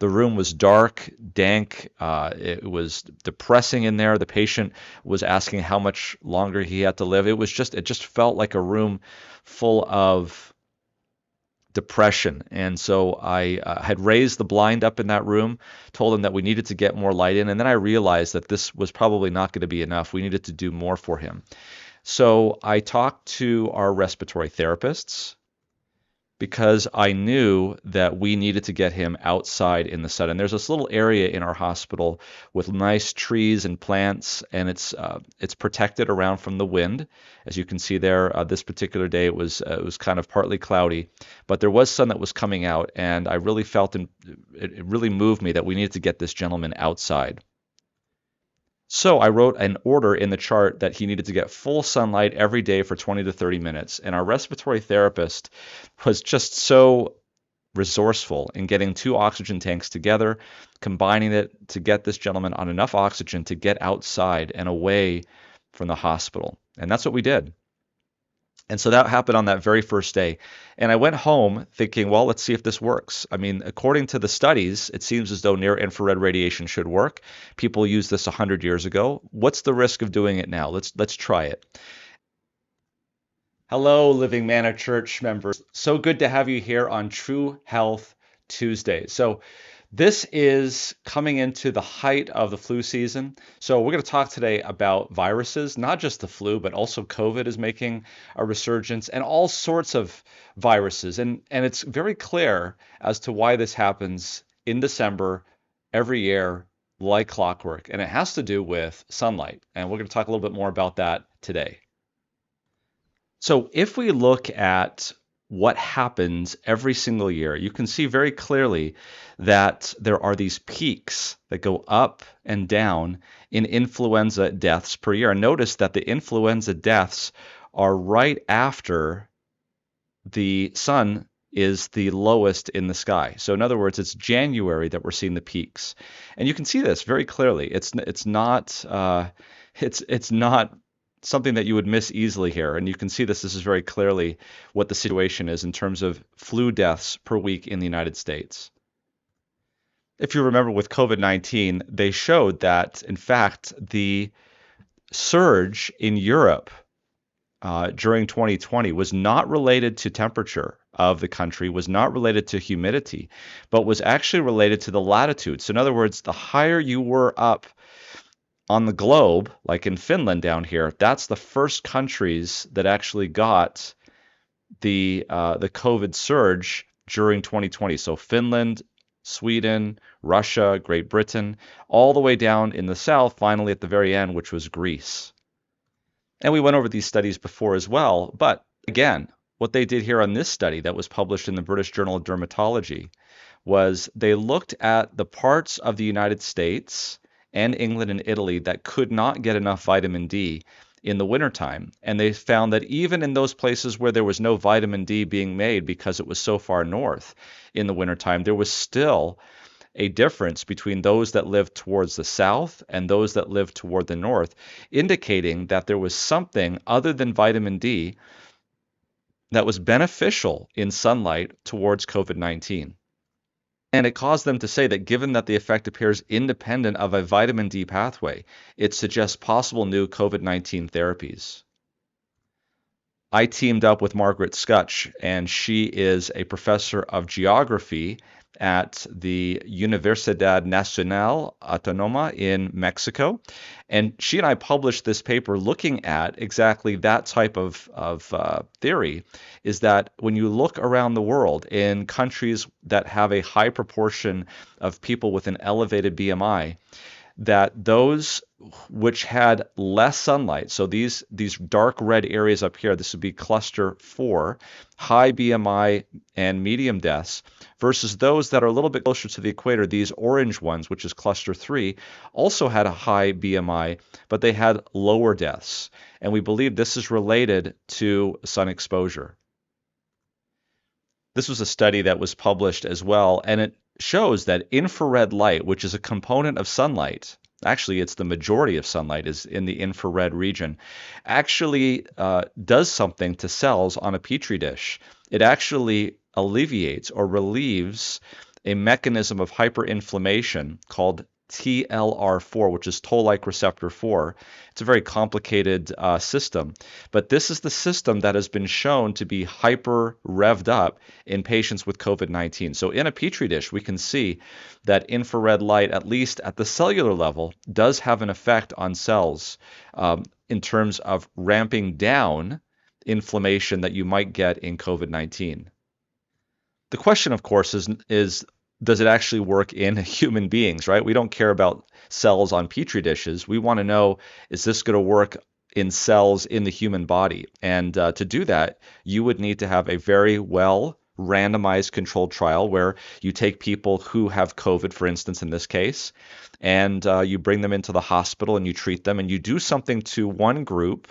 The room was dark, dank. It was depressing in there. The patient was asking how much longer he had to live. It just felt like a room full of depression. And so I had raised the blind up in that room, told him that we needed to get more light in. And then I realized that this was probably not going to be enough. We needed to do more for him. So I talked to our respiratory therapists because I knew that we needed to get him outside in the sun. And there's this little area in our hospital with nice trees and plants, and it's protected around from the wind. As you can see there, this particular day it was kind of partly cloudy, but there was sun that was coming out, and I really felt it really moved me that we needed to get this gentleman outside. So I wrote an order in the chart that he needed to get full sunlight every day for 20 to 30 minutes. And our respiratory therapist was just so resourceful in getting two oxygen tanks together, combining it to get this gentleman on enough oxygen to get outside and away from the hospital. And that's what we did. And so that happened on that very first day. And I went home thinking, well, let's see if this works. I mean, according to the studies, it seems as though near infrared radiation should work. People used this 100 years ago. What's the risk of doing it now? Let's try it. Hello, Living Manna Church members. So good to have you here on True Health Tuesday. So this is coming into the height of the flu season. So we're going to talk today about viruses, not just the flu, but also COVID is making a resurgence and all sorts of viruses. And it's very clear as to why this happens in December every year like clockwork. And it has to do with sunlight. And we're going to talk a little bit more about that today. So if we look at what happens every single year, you can see very clearly that there are these peaks that go up and down in influenza deaths per year. And notice that the influenza deaths are right after the sun is the lowest in the sky. So in other words, it's January that we're seeing the peaks. And you can see this very clearly. It's not something that you would miss easily here. And you can see this is very clearly what the situation is in terms of flu deaths per week in the United States. If you remember with COVID-19, they showed that, in fact, the surge in Europe during 2020 was not related to temperature of the country, was not related to humidity, but was actually related to the latitude. So in other words, the higher you were up on the globe, like in Finland down here, that's the first countries that actually got the COVID surge during 2020. So Finland, Sweden, Russia, Great Britain, all the way down in the south, finally at the very end, which was Greece. And we went over these studies before as well. But again, what they did here on this study that was published in the British Journal of Dermatology was they looked at the parts of the United States and England and Italy that could not get enough vitamin D in the wintertime. And they found that even in those places where there was no vitamin D being made because it was so far north in the wintertime, there was still a difference between those that lived towards the south and those that lived toward the north, indicating that there was something other than vitamin D that was beneficial in sunlight towards COVID-19. And it caused them to say that given that the effect appears independent of a vitamin D pathway, it suggests possible new COVID-19 therapies. I teamed up with Margaret Scutch, and she is a professor of geography at the Universidad Nacional Autónoma in Mexico. And she and I published this paper looking at exactly that type of theory, is that when you look around the world in countries that have a high proportion of people with an elevated BMI, that those which had less sunlight, so these dark red areas up here, this would be cluster 4, high BMI and medium deaths, versus those that are a little bit closer to the equator, these orange ones, which is cluster 3, also had a high BMI, but they had lower deaths. And we believe this is related to sun exposure. This was a study that was published as well, and it shows that infrared light, which is a component of sunlight, actually it's the majority of sunlight is in the infrared region, actually does something to cells on a petri dish. It actually alleviates or relieves a mechanism of hyperinflammation called TLR4, which is toll-like receptor 4. It's a very complicated system, but this is the system that has been shown to be hyper revved up in patients with COVID-19. So in a petri dish, we can see that infrared light, at least at the cellular level, does have an effect on cells in terms of ramping down inflammation that you might get in COVID-19. The question, of course, is does it actually work in human beings, right? We don't care about cells on petri dishes. We want to know, is this going to work in cells in the human body? And to do that, you would need to have a very well randomized controlled trial where you take people who have COVID, for instance, in this case, and you bring them into the hospital and you treat them and you do something to one group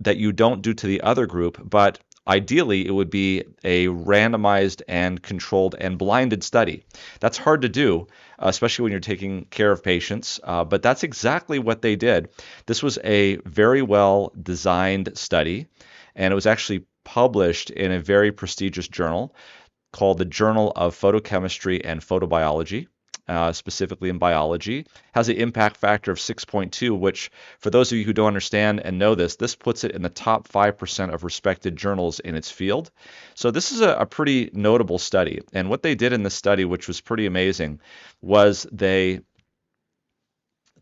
that you don't do to the other group, but ideally it would be a randomized and controlled and blinded study. That's hard to do, especially when you're taking care of patients, but that's exactly what they did. This was a very well designed study, and it was actually published in a very prestigious journal called the Journal of Photochemistry and Photobiology. Specifically in biology, has an impact factor of 6.2, which, for those of you who don't understand and know this puts it in the top 5% of respected journals in its field. So this is a pretty notable study. And what they did in this study, which was pretty amazing, was they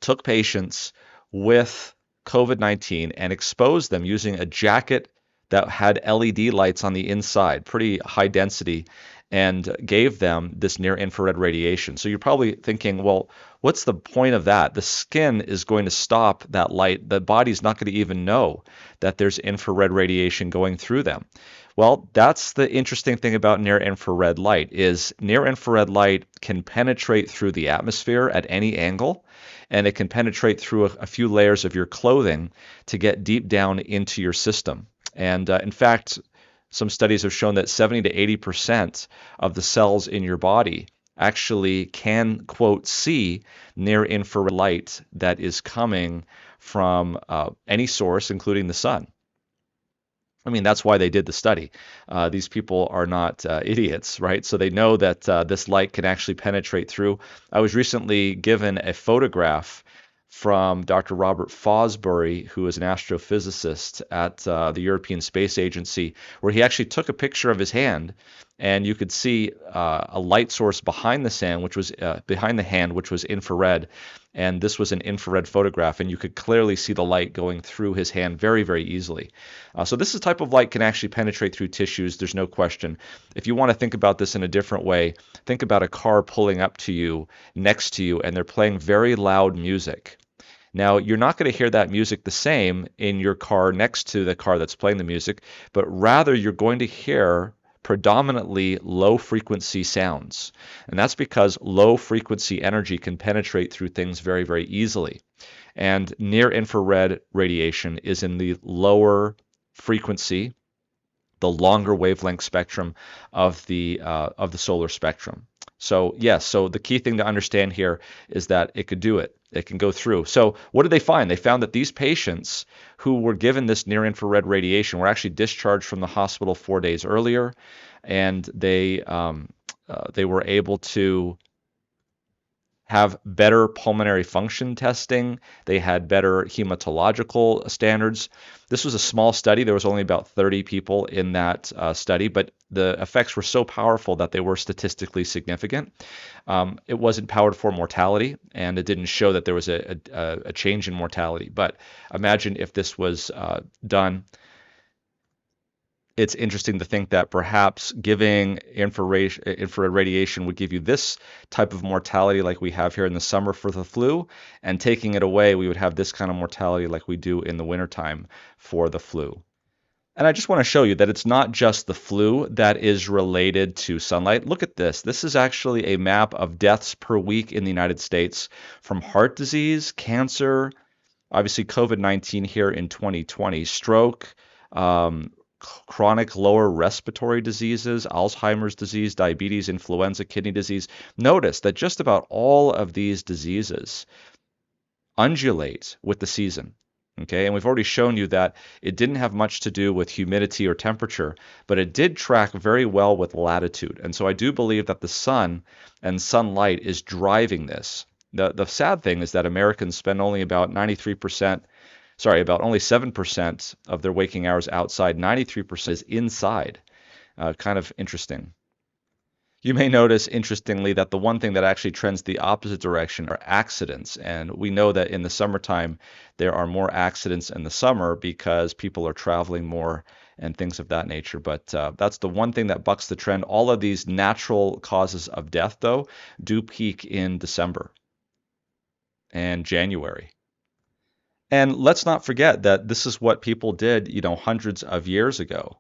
took patients with COVID-19 and exposed them using a jacket that had LED lights on the inside, pretty high density, and gave them this near infrared radiation. So you're probably thinking, well, what's the point of that? The skin is going to stop that light. The body's not going to even know that there's infrared radiation going through them. Well, that's the interesting thing about near infrared light is near infrared light can penetrate through the atmosphere at any angle, and it can penetrate through a few layers of your clothing to get deep down into your system. And in fact, some studies have shown that 70 to 80% of the cells in your body actually can, quote, see near infrared light that is coming from any source, including the sun. I mean, that's why they did the study. These people are not idiots, right? So they know that this light can actually penetrate through. I was recently given a photograph from Dr. Robert Fosbury, who is an astrophysicist at the European Space Agency, where he actually took a picture of his hand, and you could see a light source behind the hand, which was infrared, and this was an infrared photograph, and you could clearly see the light going through his hand very, very easily. So this type of light can actually penetrate through tissues. There's no question. If you want to think about this in a different way, think about a car pulling up to you, next to you, and they're playing very loud music. Now, you're not going to hear that music the same in your car next to the car that's playing the music, but rather you're going to hear predominantly low frequency sounds. And that's because low frequency energy can penetrate through things very, very easily. And near infrared radiation is in the lower frequency, the longer wavelength spectrum of the solar spectrum. So yes, so the key thing to understand here is that it could do it. It can go through. So what did they find? They found that these patients who were given this near infrared radiation were actually discharged from the hospital 4 days earlier, and they were able to have better pulmonary function testing. They had better hematological standards. This was a small study. There was only about 30 people in that study, but the effects were so powerful that they were statistically significant. It wasn't powered for mortality, and it didn't show that there was a change in mortality. But imagine if this was done. It's interesting to think that perhaps giving infrared radiation would give you this type of mortality like we have here in the summer for the flu, and taking it away, we would have this kind of mortality like we do in the wintertime for the flu. And I just want to show you that it's not just the flu that is related to sunlight. Look at this. This is actually a map of deaths per week in the United States from heart disease, cancer, obviously COVID-19 here in 2020, stroke, chronic lower respiratory diseases, Alzheimer's disease, diabetes, influenza, kidney disease. Notice that just about all of these diseases undulate with the season. Okay, and we've already shown you that it didn't have much to do with humidity or temperature, but it did track very well with latitude. And so I do believe that the sun and sunlight is driving this. The sad thing is that Americans spend only about 93%, sorry, about only 7% of their waking hours outside, 93% is inside. Kind of interesting. You may notice, interestingly, that the one thing that actually trends the opposite direction are accidents. And we know that in the summertime, there are more accidents in the summer because people are traveling more and things of that nature. But that's the one thing that bucks the trend. All of these natural causes of death, though, do peak in December and January. And let's not forget that this is what people did, hundreds of years ago.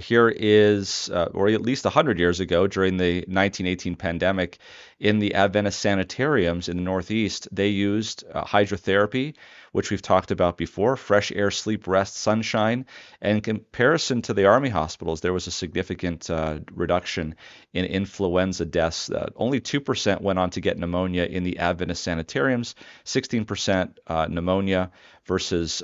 Here is, or at least 100 years ago, during the 1918 pandemic, in the Adventist sanitariums in the Northeast, they used hydrotherapy, which we've talked about before, fresh air, sleep, rest, sunshine. And in comparison to the Army hospitals, there was a significant reduction in influenza deaths. Only 2% went on to get pneumonia in the Adventist sanitariums, 16% pneumonia versus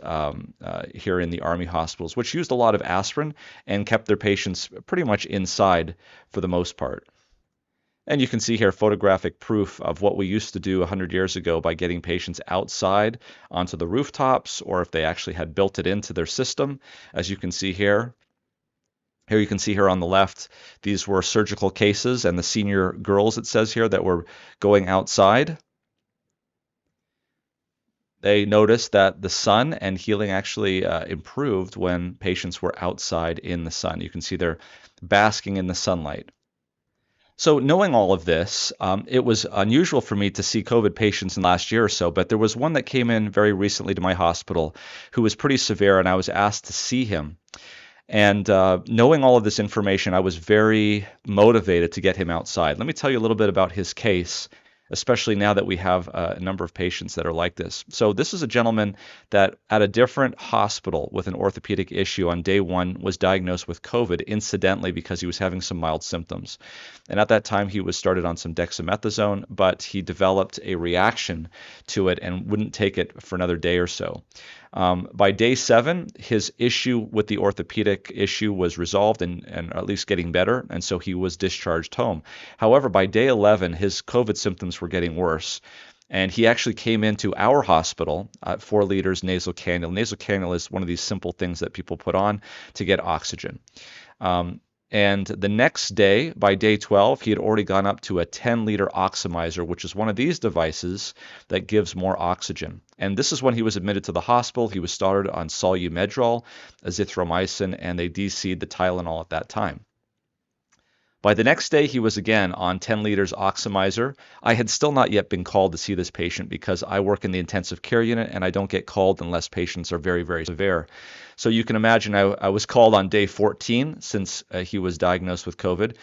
here in the Army hospitals, which used a lot of aspirin and kept their patients pretty much inside for the most part. And you can see here photographic proof of what we used to do 100 years ago by getting patients outside onto the rooftops, or if they actually had built it into their system, as you can see here. Here you can see here on the left, these were surgical cases and the senior girls, it says here, that were going outside. They noticed that the sun and healing actually improved when patients were outside in the sun. You can see they're basking in the sunlight. So knowing all of this, it was unusual for me to see COVID patients in the last year or so, but there was one that came in very recently to my hospital who was pretty severe, and I was asked to see him. And knowing all of this information, I was very motivated to get him outside. Let me tell you a little bit about his case, especially now that we have a number of patients that are like this. So this is a gentleman that at a different hospital with an orthopedic issue on day one was diagnosed with COVID incidentally because he was having some mild symptoms. And at that time, he was started on some dexamethasone, but he developed a reaction to it and wouldn't take it for another day or so. By day 7, his issue with the orthopedic issue was resolved and at least getting better, and so he was discharged home. However, by day 11, his COVID symptoms were getting worse, and he actually came into our hospital at 4 liters nasal cannula. Nasal cannula is one of these simple things that people put on to get oxygen. And the next day, by day 12, he had already gone up to a 10-liter oximizer, which is one of these devices that gives more oxygen. And this is when he was admitted to the hospital. He was started on Solumedrol, azithromycin, and they DC'd the Tylenol at that time. By the next day, he was again on 10 liters oximizer. I had still not yet been called to see this patient because I work in the intensive care unit and I don't get called unless patients are very, very severe. So you can imagine I was called on day 14 since he was diagnosed with COVID.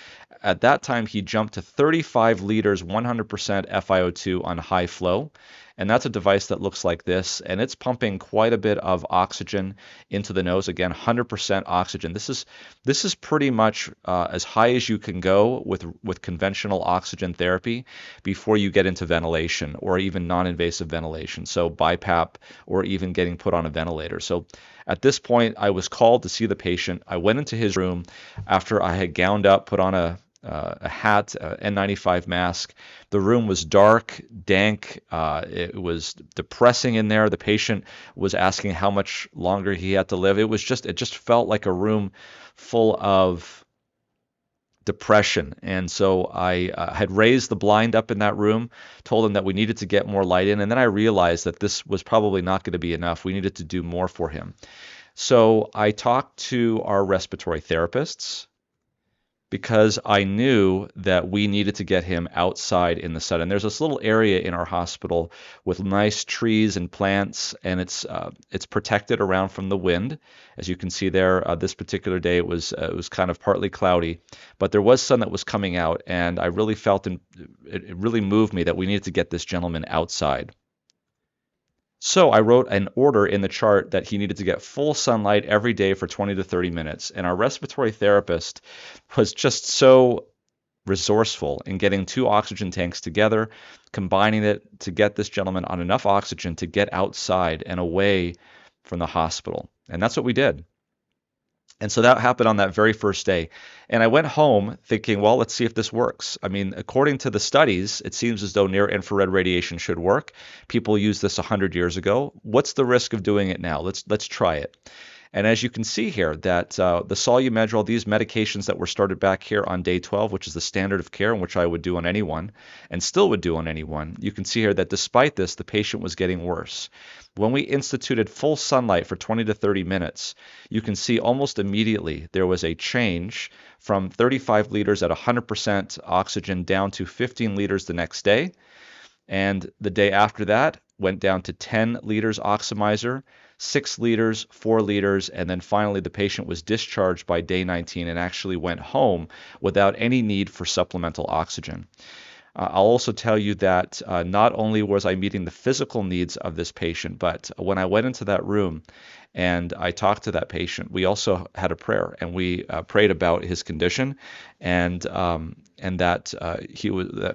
At that time, he jumped to 35 liters, 100% FiO2 on high flow. And that's a device that looks like this, and it's pumping quite a bit of oxygen into the nose. Again, 100% oxygen. This is pretty much as high as you can go with conventional oxygen therapy before you get into ventilation or even non-invasive ventilation, so BiPAP or even getting put on a ventilator. So at this point, I was called to see the patient. I went into his room after I had gowned up, put on a hat, N95 mask. The room was dark, dank. It was depressing in there. The patient was asking how much longer he had to live. It just felt like a room full of depression. And so I had raised the blind up in that room, told him that we needed to get more light in. And then I realized that this was probably not going to be enough. We needed to do more for him. So I talked to our respiratory therapists, because I knew that we needed to get him outside in the sun. And there's this little area in our hospital with nice trees and plants, and it's protected around from the wind. As you can see there, this particular day it was kind of partly cloudy, but there was sun that was coming out, and I really felt, and it really moved me that we needed to get this gentleman outside. So I wrote an order in the chart that he needed to get full sunlight every day for 20 to 30 minutes. And our respiratory therapist was just so resourceful in getting two oxygen tanks together, combining it to get this gentleman on enough oxygen to get outside and away from the hospital. And that's what we did. And so that happened on that very first day. And I went home thinking, well, let's see if this works. I mean, according to the studies, it seems as though near infrared radiation should work. People used this 100 years ago. What's the risk of doing it now? Let's try it. And as you can see here, that the Solumedrol, these medications that were started back here on day 12, which is the standard of care, and which I would do on anyone, and still would do on anyone, you can see here that despite this, the patient was getting worse. When we instituted full sunlight for 20 to 30 minutes, you can see almost immediately there was a change from 35 liters at 100% oxygen down to 15 liters the next day. And the day after that, went down to 10 liters oximizer, 6 liters, 4 liters, and then finally the patient was discharged by day 19 and actually went home without any need for supplemental oxygen. I'll also tell you that not only was I meeting the physical needs of this patient, but when I went into that room and I talked to that patient, we also had a prayer, and we prayed about his condition, and that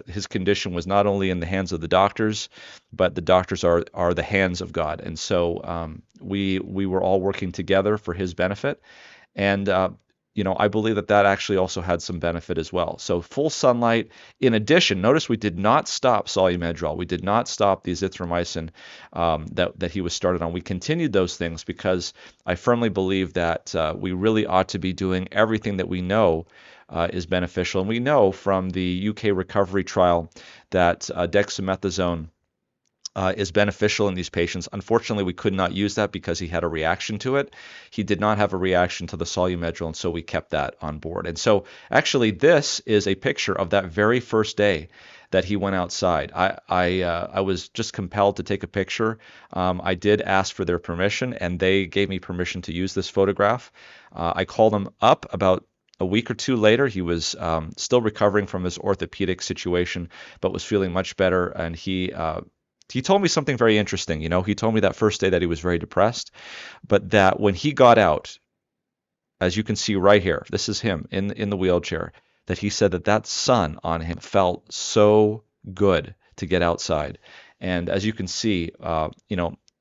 his condition was not only in the hands of the doctors, but the doctors are the hands of God, and so we were all working together for his benefit, and I believe that actually also had some benefit as well. So full sunlight. In addition, notice we did not stop Solumedrol. We did not stop the azithromycin that he was started on. We continued those things because I firmly believe that we really ought to be doing everything that we know is beneficial. And we know from the UK recovery trial that dexamethasone is beneficial in these patients. Unfortunately, we could not use that because he had a reaction to it. He did not have a reaction to the Solumedrol, and so we kept that on board. And so actually this is a picture of that very first day that he went outside. I was just compelled to take a picture. I did ask for their permission, and they gave me permission to use this photograph. I called him up about a week or two later. He was still recovering from his orthopedic situation, but was feeling much better, and he told me something very interesting. He told me that first day that he was very depressed, but that when he got out, as you can see right here, this is him in the wheelchair, that he said that sun on him felt so good to get outside. And as you can see,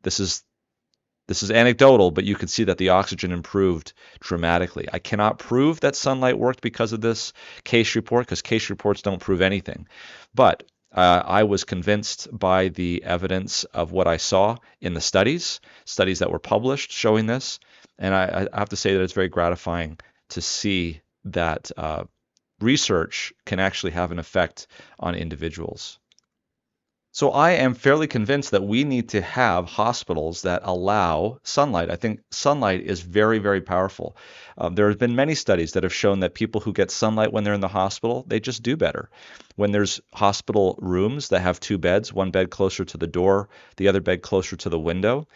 this is anecdotal, but you can see that the oxygen improved dramatically. I cannot prove that sunlight worked because of this case report, because case reports don't prove anything. But I was convinced by the evidence of what I saw in the studies that were published showing this. And I have to say that it's very gratifying to see that research can actually have an effect on individuals. So I am fairly convinced that we need to have hospitals that allow sunlight. I think sunlight is very, very powerful. There have been many studies that have shown that people who get sunlight when they're in the hospital, they just do better. When there's hospital rooms that have two beds, one bed closer to the door, the other bed closer to the window,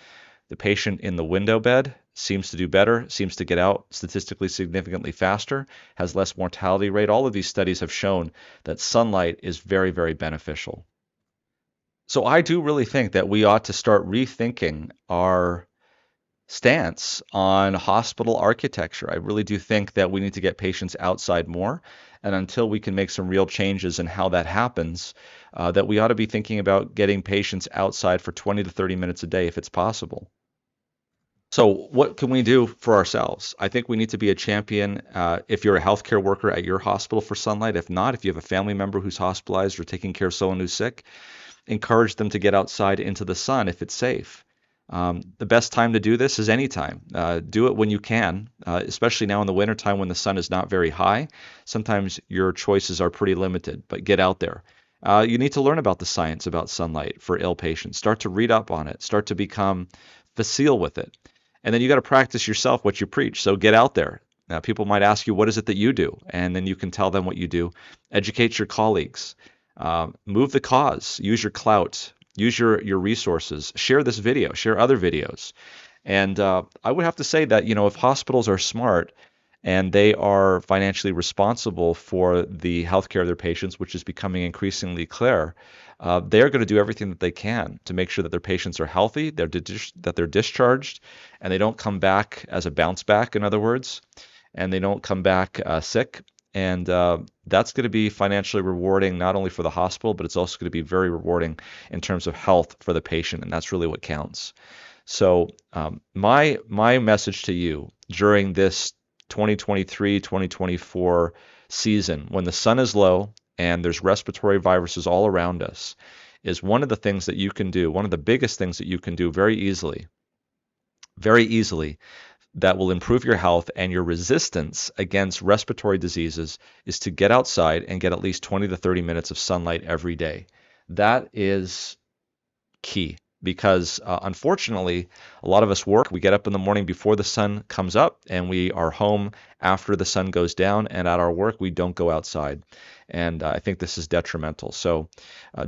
the patient in the window bed seems to do better, seems to get out statistically significantly faster, has less mortality rate. All of these studies have shown that sunlight is very, very beneficial. So I do really think that we ought to start rethinking our stance on hospital architecture. I really do think that we need to get patients outside more. And until we can make some real changes in how that happens, that we ought to be thinking about getting patients outside for 20 to 30 minutes a day if it's possible. So what can we do for ourselves? I think we need to be a champion if you're a healthcare worker at your hospital for sunlight. If not, if you have a family member who's hospitalized or taking care of someone who's sick, encourage them to get outside into the sun if it's safe. The best time to do this is anytime. Do it when you can, especially now in the wintertime when the sun is not very high. Sometimes your choices are pretty limited, but get out there. You need to learn about the science about sunlight for ill patients. Start to read up on it. Start to become facile with it. And then you got to practice yourself what you preach. So get out there. Now, people might ask you, what is it that you do? And then you can tell them what you do. Educate your colleagues. Move the cause, use your clout, use your resources, share this video, share other videos. And I would have to say that, if hospitals are smart and they are financially responsible for the healthcare of their patients, which is becoming increasingly clear, they're going to do everything that they can to make sure that their patients are healthy, that they're discharged, and they don't come back as a bounce back, in other words, and they don't come back sick. And that's going to be financially rewarding not only for the hospital, but it's also going to be very rewarding in terms of health for the patient, and that's really what counts. So my message to you during this 2023-2024 season, when the sun is low and there's respiratory viruses all around us, is one of the things that you can do, one of the biggest things that you can do very easily, that will improve your health and your resistance against respiratory diseases is to get outside and get at least 20 to 30 minutes of sunlight every day. That is key because unfortunately, a lot of us work. We get up in the morning before the sun comes up and we are home after the sun goes down. And at our work, we don't go outside. And I think this is detrimental. So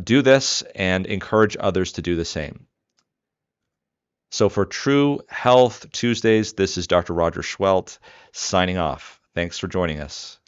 do this and encourage others to do the same. So for True Health Tuesdays, this is Dr. Roger Seheult signing off. Thanks for joining us.